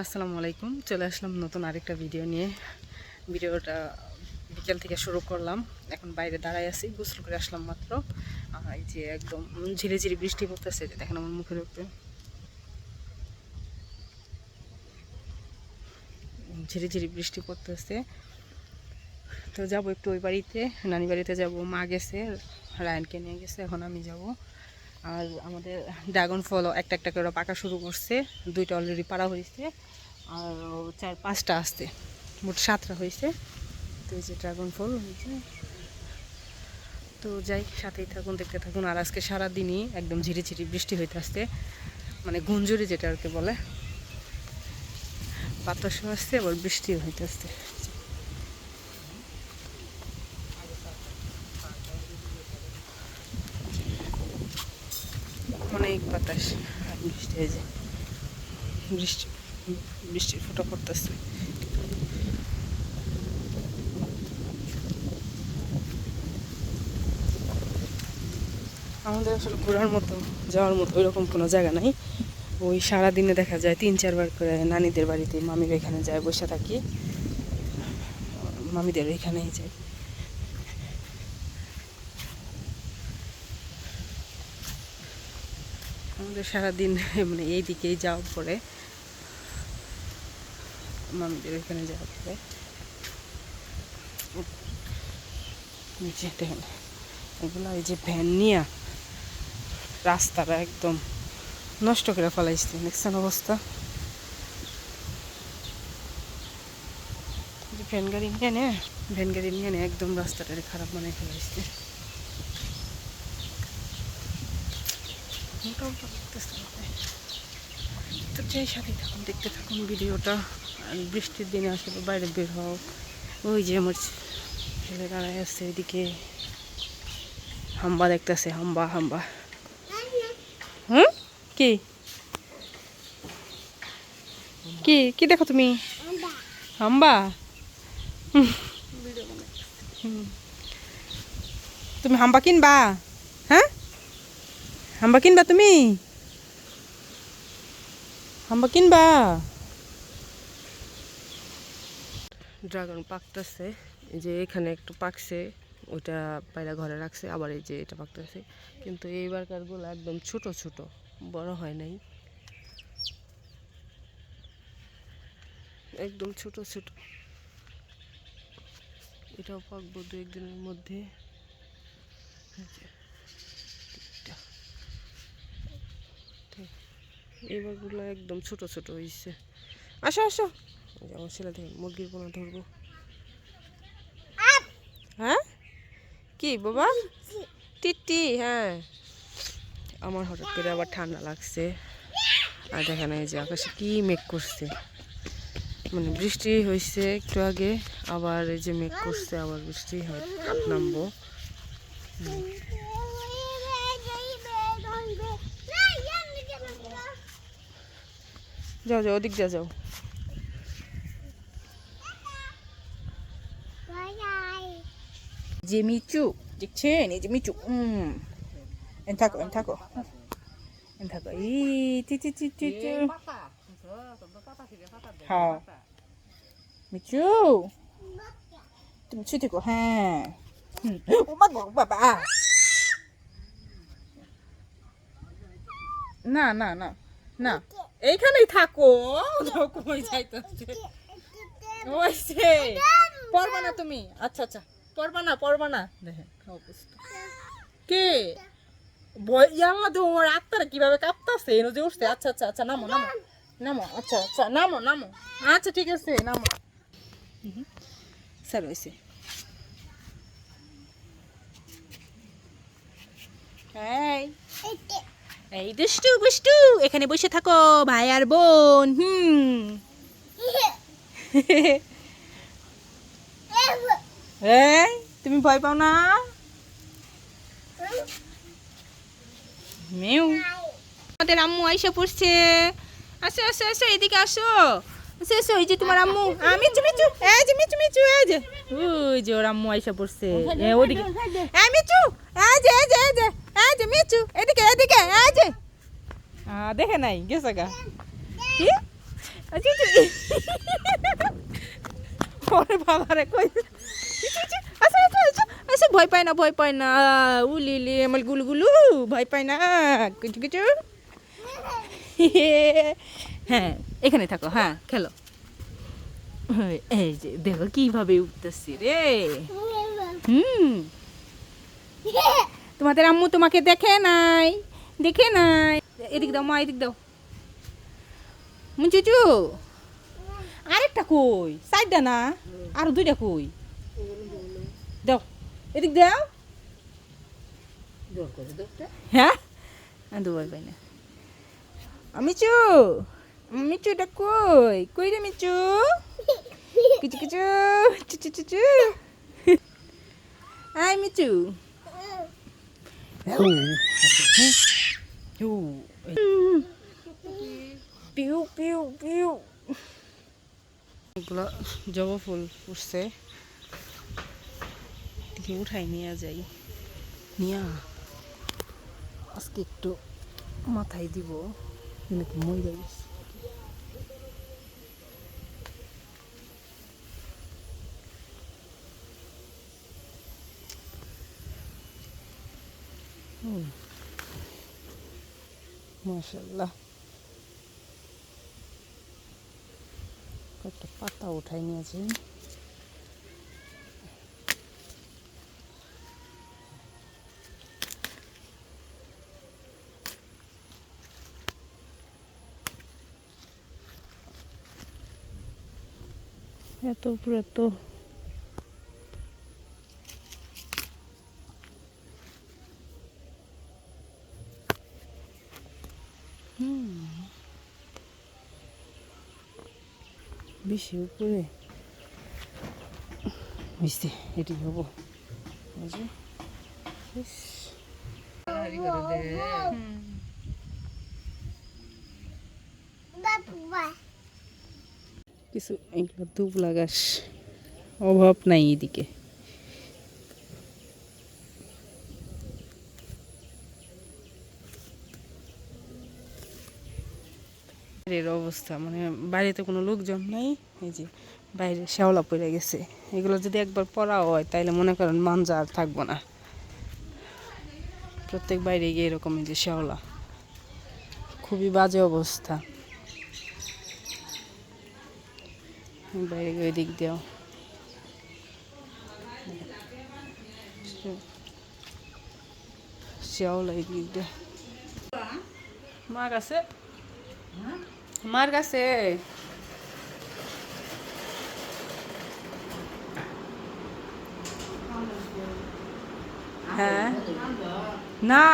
আসসালামু আলাইকুম। চলে আসলাম নতুন আরেকটা ভিডিও নিয়ে। ভিডিওটা বিকেল থেকে শুরু করলাম। এখন বাইরে দাঁড়াই আছি, গোসল করে আসলাম মাত্র। এই যে একদম ঝিরিঝিরি বৃষ্টি পড়তেছে, দেখেন আমার মুখের উপরে ঝিরিঝিরি বৃষ্টি পড়তেছে। তো যাবো একটু ওই বাড়িতে, নানি বাড়িতে যাব। মা গেছে, রায়ানকে নিয়ে গেছে, এখন আমি যাব। আর আমাদের ড্রাগন ফল একটা একটা করে পাকা শুরু করছে, দুইটা অলরেডি পাড়া হয়েছে আর 4-5টা আসছে, মোট 7টা হয়েছে। তো এই যে ড্রাগন ফল হয়েছে। তো যাই, সাথেই থাকুন, দেখতে থাকুন। আর আজকে সারাদিনই একদম ঝিরিঝিরি বৃষ্টি হইতে আসছে, মানে গুঞ্জুরি যেটা আর কি বলে, বাতাসও আসছে আবার বৃষ্টিও হইতে আসছে। অনেক বাতাস আর বৃষ্টি, এই যে বৃষ্টি বৃষ্টির ফোঁটা পড়তেছে। আমাদের আসলে ঘোরার মতো, যাওয়ার মতো ওইরকম কোনো জায়গা নাই। ওই সারাদিনে দেখা যায় 3-4 বার করে নানিদের বাড়িতে, মামির এখানে যায়, বসে থাকি, মামিদের এখানেই যাই। আমাদের সারাদিন মানে এই দিকেই যাওয়ার পরে, মামিদের এখানে যাওয়ার পরে নিচে দেখেন এগুলো, এই যে ভ্যান নিয়ে রাস্তাটা একদম নষ্ট করে ফেলাইছে, দেখছেন অবস্থা। ভ্যান গাড়ি নিয়ে নে একদম রাস্তাটা খারাপ বানাই ফেলাইছে। তো সেই সাথে থাকুন, দেখতে থাকুন ভিডিওটা। আর বৃষ্টির দিনে আসলে বাইরে বের হও। ওই যে আমার ছেলে দাঁড়ায় আছে এদিকে, হাম্বা দেখতেছে, হাম্বা হাম্বা। হুম, কি কি কি দেখো তুমি? হাম্বা। তুমি হাম্বা কিনবা? হ্যাঁ, হাম্বা কিনবা তুমি? হাম্বা কিনবা? ড্রাগন পাকতেছে, এই যে এখানে একটু পাকছে, ওইটা পায়রা ঘরে রাখছে, আবার এই যে এটা পাকতেছে। কিন্তু এইবারকারগুলো একদম ছোট ছোট, বড় হয় নাই, একদম ছোট ছোট। এটাও পাকবো 2-1 দিনের মধ্যে। এইবারগুলো একদম ছোট ছোট হয়েছে। আসো আসো, আমার ছেলে দেখে মুরগির পোনা ধরবো। হ্যাঁ, কি বাবা? টিটি, হ্যাঁ। আমার হঠাৎ করে আবার ঠান্ডা লাগছে। আর দেখেন এই যে আকাশে কি মেঘ করছে, মানে বৃষ্টি হয়েছে একটু আগে, আবার এই যে মেঘ করছে, আবার বৃষ্টি হয় নামবো। যাও যাও, ওদিক যা, যাও। যে মিচু দেখছেন, এই যে মিচু, এন থাকো এন থাকো এন থাকো, টি টি টি টি টি। হ্যাঁ মিচু, তুমি ছুটি কো, হ্যাঁ। ও মা গো বাবা, না না না না, এইখানেই থাকো, কই যাইতেছে। ওইছে, পড়বা না তুমি? আচ্ছা আচ্ছা, পড়বা না দেখেন অবস্থা। কে ইয়াল্লা দে, ওর আত্মারা কিভাবে কাঁপতাছে, এনে যে উঠছে। আচ্ছা আচ্ছা আচ্ছা, নামো নামো নামো, আচ্ছা আচ্ছা নামো নামো, আচ্ছা ঠিক আছে নামো। স্যার হয়েছে। এই এই দুষ্টু বুষ্টু, এখানে বসে থাকো ভাই আর বোন। এই তুমি ভয় পাও না? মেউ, আমাদের আম্মু আইসা পড়ছে। আসো আসো আসো, এদিকে আসো, আসো আসো। এই যে তোমার আম্মু, মিচু মিচু, এই যে মিচু মিচু, এই যে ওই যে ওর আম্মু আইসা পড়ছে ওদিকে। এই মিচু, এই যে এই যে এই যে এই যে মিচু, এদিকে এদিকে, এই যে দেখে নাই গেছে গা। কি ওরে বাবা রে কই আচ্ছা আচ্ছা আচ্ছা আচ্ছা ভয় পায় না উলিলি আমার গুলগুলু ভয় পায় না কিছু কিছু হ্যাঁ এখানে থাকো হ্যাঁ খেলো এই যে দেখো কিভাবে উঠতেছি রে হুম তোমাদের আম্মু তোমাকে দেখে নাই এদিক দাও মা এদিক দাও মুচুচু আরেকটা কই সাইডটা না আর দুইটা কই দাও এদিক দাও হ্যাঁ দুবার পাই না মিচু মিচুটা কই রে মিচু কিছু কিছু চুচু চুচু আই মিচু পিউ পিউ পিউ এগুলো জবা ফুল ফুটছে, এদিকে উঠাই নিয়ে যাই, নিয়া আজকে একটু মাথায় দিব, নাকি মরে গেছে। মাশাআল্লাহ কয়েকটা পাতা উঠাই নিয়েছি। এত উপরে তো বেশি উপরে হয়েছে, এটি হবো কিছু এগুলো দুবলা গাছ, অভাব নাই এদিকে। এর অবস্থা মানে বাইরেতে কোনো লোকজন নাই, এই যে বাইরে শ্যাওলা পড়ে গেছে। এগুলো যদি একবার পড়া হয় তাহলে মনে করেন মাঞ্জা আর থাকবো না। প্রত্যেক বাইরে গিয়ে এরকম এই যে শ্যাওলা, খুবই বাজে অবস্থা। বাইরে গিয়ে দিক দিও শ্যাওলা, এই দিক দিয়ে মার কাছে, মার কাছে হ্যাঁ না